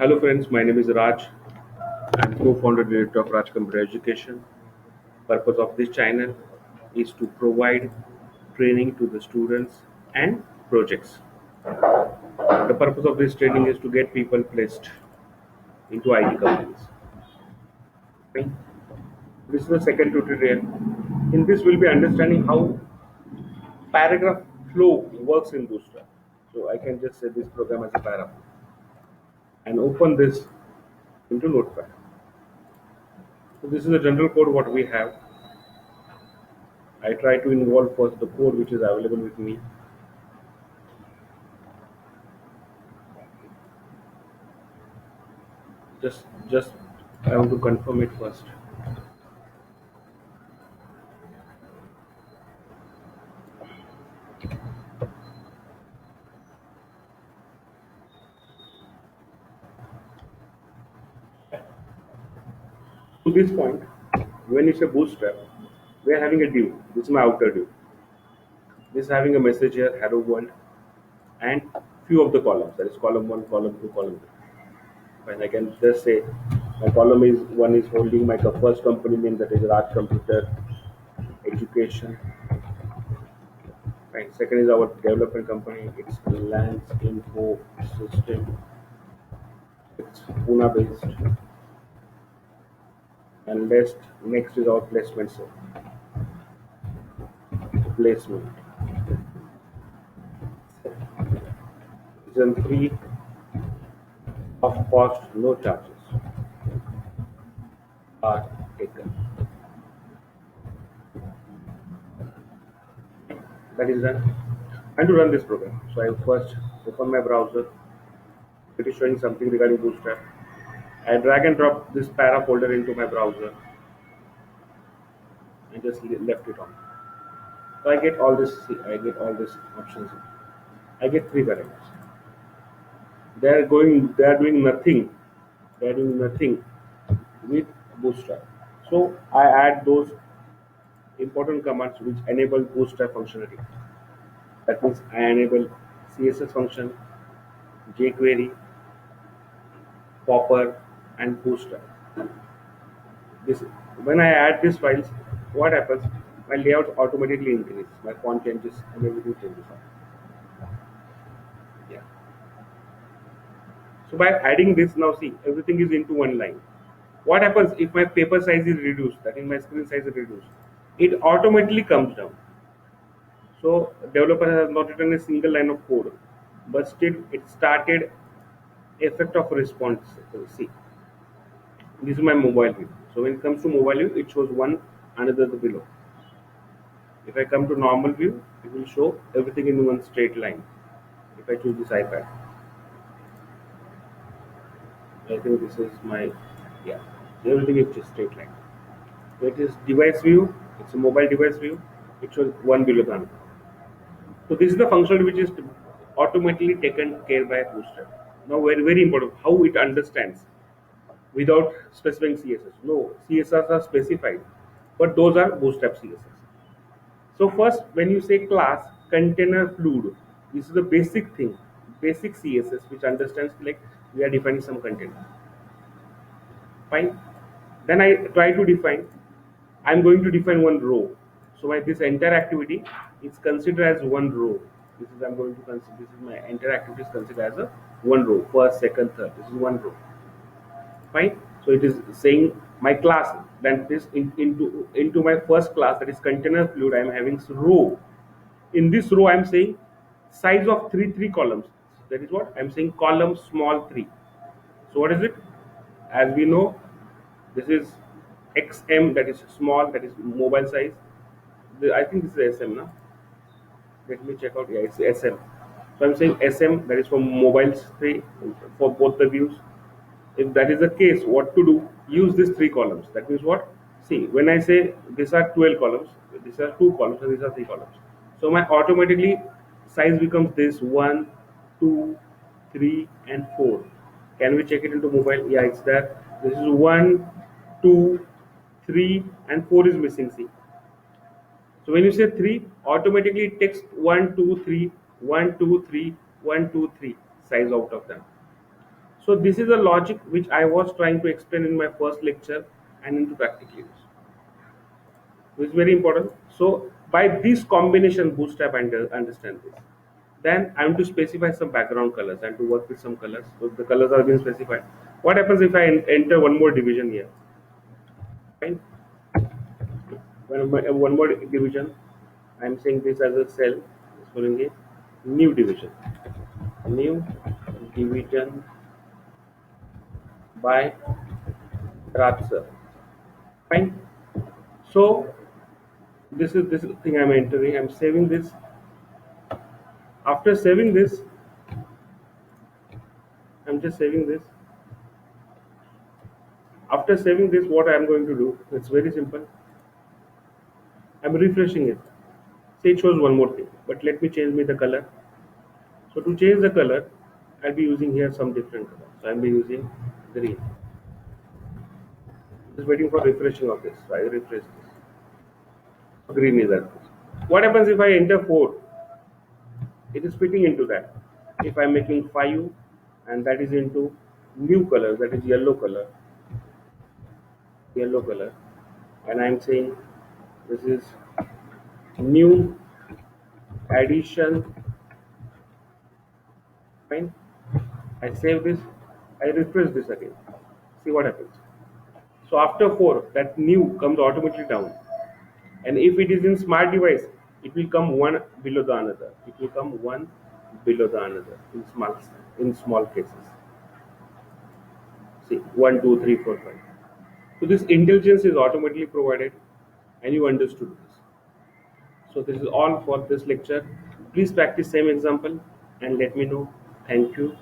Hello friends, my name is Raj. I'm co-founder director of Raj Computer Education. Purpose of this channel is to provide training to the students and projects. The purpose of this training is to get people placed into IT companies. Okay? This is the second tutorial. In this, we'll be understanding how paragraph flow works in Bootstrap. So I can just set this program as a paragraph and open this into Notepad. So this is the general code what we have. I try to involve first the code which is available with me. Just I want to confirm it first. To this point, when it's a bootstrap, we are having a div. This is my outer div. This is having a message here, hello world, and few of the columns. That is column one, column two, column three. And I can just say my column is one is holding my first company name, that is Raj Computer Education. Right. Second is our development company. It's Lance Info System. It's Pune based. And next is our placement cell. Placement. Season 3 of cost, no charges are taken. That is done. And to run this program, so I first open my browser. It is showing something regarding Bootstrap. I drag and drop this para folder into my browser and just left it on. So I get all this. I get all these options. I get three paragraphs. They are going. They are doing nothing. They are doing nothing with Bootstrap. So I add those important commands which enable Bootstrap functionality. That means I enable CSS function, jQuery, Popper, and Bootstrap. This when I add these files, what happens? My layout automatically increases, my font changes, and everything changes. Yeah. So by adding this now, see everything is into one line. What happens if my paper size is reduced? That is my screen size is reduced. It automatically comes down. So developer has not written a single line of code, but still it started effect of response. See, this is my mobile view. So when it comes to mobile view, it shows one another the below. If I come to normal view, it will show everything in one straight line. If I choose this iPad, I think this is my, yeah, everything is just straight line. So it is device view, it's a mobile device view, it shows one below the other. So this is the function which is automatically taken care by Bootstrap. Now very important how it understands without specifying CSS. No, CSS are specified, but those are Bootstrap CSS. So first, when you say class container fluid, this is the basic thing, basic CSS which understands like we are defining some container. Fine. Then I try to define. I'm going to define one row. So my this entire activity is considered as one row. This is I'm going to consider. This is my entire activity is considered as a one row. First, second, third. This is one row. Fine. So it is saying my class, then this into my first class, that is container fluid, I am having row. In this row I am saying size of three columns. That is what I am saying, column small 3. So what is it? As we know, this is XM, that is small, that is mobile size. I think this is SM now. Let me check out. Yeah, it's SM. So I'm saying SM, that is for mobiles 3 for both the views. If that is the case, what to do? Use these 3 columns. That means what? See, when I say these are 12 columns, these are 2 columns, and these are 3 columns. So my automatically size becomes this 1, 2, 3, and 4. Can we check it into mobile? Yeah, it's there. This is 1, 2, 3, and 4 is missing. See. So when you say 3, automatically it takes 1, 2, 3, 1, 2, 3, 1, 2, 3 size out of them. So this is a logic which I was trying to explain in my first lecture and into practical use, which is very important. So by this combination, Bootstrap understand this. Then I am to specify some background colors and to work with some colors. So the colors are being specified. What happens if I enter one more division here? Fine. One more division, I am saying this as a cell. It's calling it new division. New division by Ratzer. Fine. So this thing I'm entering. I'm saving this. After saving this, I'm just saving this. After saving this, what I'm going to do? It's very simple. I'm refreshing it. Say it shows one more thing, but let me change me the color. So to change the color, I'll be using here some different color. So I'll be using green. Just waiting for refreshing of this. So I refresh this. Green is that. What happens if I enter 4? It is fitting into that. If I'm making 5 and that is into new color, that is yellow color, and I'm saying this is new addition. Fine. I save this. I refresh this again. See what happens. So after 4, that new comes automatically down. And if it is in smart device, it will come one below the another. It will come one below the another in small cases. See, 1, 2, 3, 4, 5. So this intelligence is automatically provided, and you understood this. So this is all for this lecture. Please practice same example and let me know. Thank you.